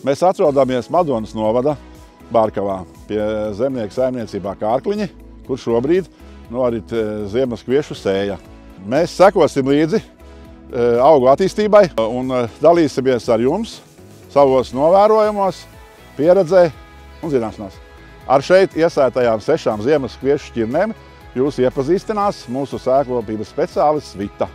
Mēs atrodamies Madonas novada Bārkavā pie zemnieku saimniecībā Kārkliņi, kur šobrīd norit ziemas kviešu sēja. Mēs sekosim līdzi augu attīstībai un dalīsimies ar jums savos novērojumos, pieredzē un zināšanās. Ar šeit iesētajām 6 ziemas kviešu šķirnēm jūs iepazīstinās mūsu sēklopības speciālists Vita.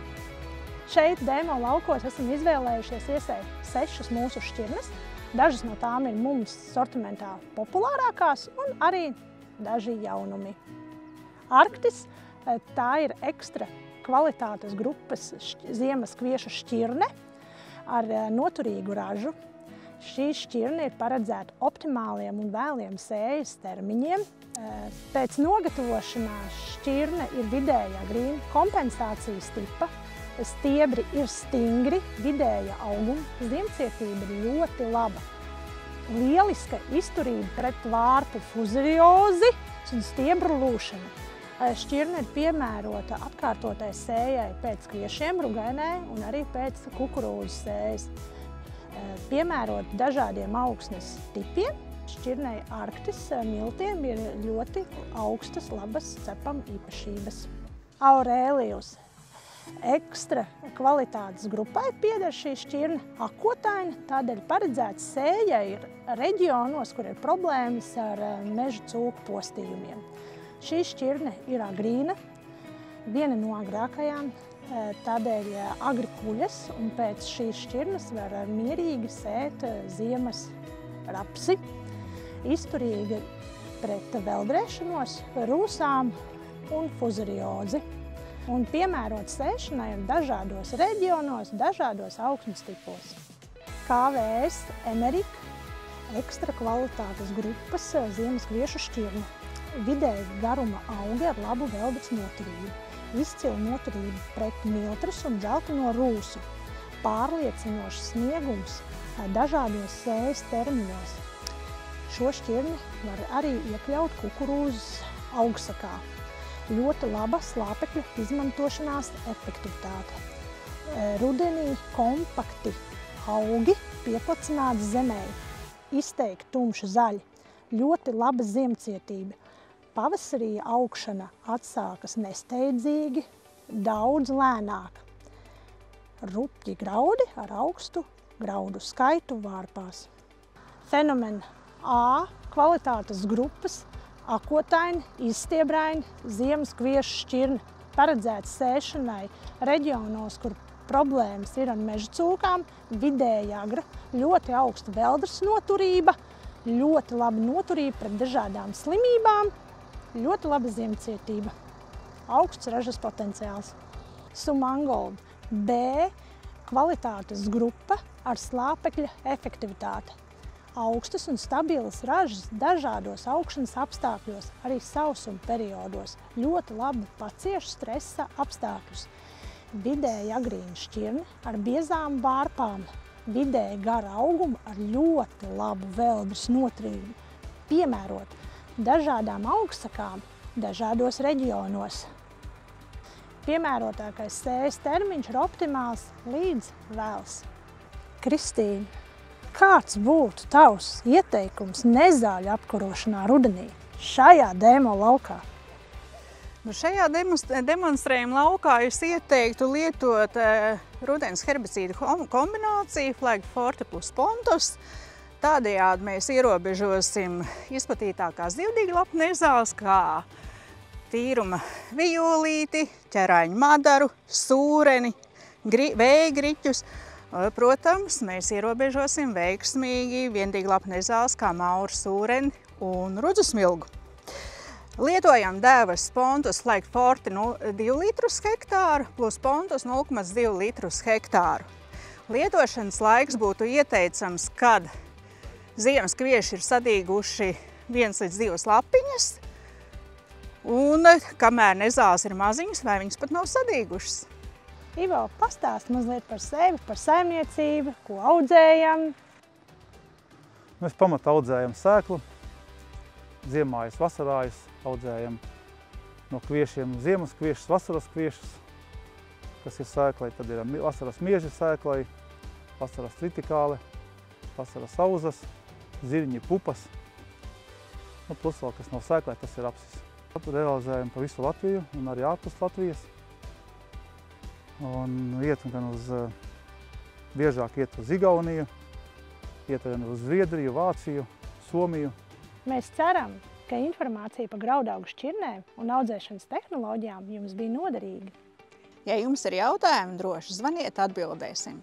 Šeit demo laukos esam izvēlējušies iesēt 6 mūsu šķirnes. Dažas no tām ir mums sortimentā populārākās un arī daži jaunumi. Arktis tā ir ekstra kvalitātes grupas ziemas kviešu šķirne ar noturīgu ražu. Šī šķirne ir paredzēta optimāliem un vēliem sējas termiņiem. Pēc nogatavošanās šķirne ir vidējā grīna kompensācijas tipa. Stiebri ir stingri, vidēja auguma, ziemcietība ir ļoti laba. Lieliska izturība pret vārpu fuzariozi un stiebru lūšanu. Šķirne ir piemērota atkārtotai sējai pēc kviešiem, rugainē un arī pēc kukurūzas sējas. Piemērota dažādiem augsnes tipiem. Šķirnei Arktis miltiem ir ļoti augstas, labas cepam īpašības. Aurēlijus. Ekstra kvalitātes grupai pieder šī šķirne akotaina, tādēļ paredzēts sējai ir reģionos, kur ir problēmas ar meža cūku postījumiem. Šī šķirne ir agrīna, viena no agrākajām, tādēļ agri kuļas, un pēc šīs šķirnes var mierīgi sēt ziemas rapsi, izturīga pret veldrēšanos, rūsām un fuzariozi. Un piemērot sēšanai ir dažādos reģionos, dažādos augsnes tipos. KVS Emerika ekstra kvalitātes grupas ziemas kviešu šķirne. Vidēja garuma augi ar labu veldes noturību. Izcila noturība pret miltras un dzelteno rūsu. Pārliecinošs sniegums dažādos sējas termiņos. Šo šķirni var arī iekļaut kukurūzas augsakā. Ļoti laba slāpekļa izmantošanās efektivitāte. Rudenī kompakti augi pieplacināti zemē, izteikti tumši zaļi, ļoti laba ziemcietība. Pavasarī augšana atsākas nesteidzīgi, daudz lēnāk. Rupji graudi ar augstu graudu skaitu vārpās. Fenomena A kvalitātes grupas akotaini, izstiebraini, ziemas kviešu šķirne paredzēts sēšanai reģionos, kur problēmas ir ar meža cūkām, vidēja agra, ļoti augsta veldras noturība, ļoti laba noturība pret dažādām slimībām, ļoti laba ziemcietība, augsts ražas potenciāls. Sumangold B kvalitātes grupa ar slāpekļa efektivitāti. Augstas un stabilas ražas dažādos augšanas apstākļos, arī sausuma periodos. Ļoti labi pacieš stresa apstākļus. Vidēja agrīna šķirne ar biezām vārpām, vidēja gara auguma ar ļoti labu veldras noturību. Piemērot dažādām augstsakām dažādos reģionos. Piemērotākais sējas termiņš ir optimāls līdz vēls. Kristīna. Kāds būtu tavs ieteikums nezāļu apkarošanā rudenī šajā demo laukā? Šajā demonstrējuma laukā es ieteiktu lietot rudens herbicīdu kombināciju Flag Forte plus Pontus. Tādējādi mēs ierobežosim izplatītākās divdīglapu nezāles, kā tīruma vijolīti, ķerāņu madaru, sūreni, vējgriķus. Protams, mēs ierobežosim veiksmīgi viendīglapu nezāles kā mauru sūreni un rudzusmilgu. Lietojam dēvas Pontus Flag Forte 2 litrus hektāru plus Pontus 0,2 litrus hektāru. Lietošanas laiks būtu ieteicams, kad ziemas kvieši ir sadīguši 1 līdz 2 lapiņas un kamēr nezāles ir maziņas vai viņas pat nav sadīgušas. Ivo, pastāst mazliet par sevi, par saimniecību, ko audzējam. Mēs pamatā audzējam sēklu, ziemājas, vasarājas, audzējam no kviešiem ziemas kviešus, vasaras kviešus, kas ir sēklai, tad ir vasaras mieža sēklai, vasaras tritikāle, vasaras auzas, zirņi, pupas. Nu, plus vēl, kas nav sēklē, tas ir apsis. Realizējam pa visu Latviju un arī ārpus Latvijas. Un gan biežāk iet uz Igauniju, iet uz Zviedriju, Vāciju, Somiju. Mēs ceram, ka informācija par graudaugu šķirnēm un audzēšanas tehnoloģijām jums bija noderīga. Ja jums ir jautājumi, droši zvaniet, atbildēsim.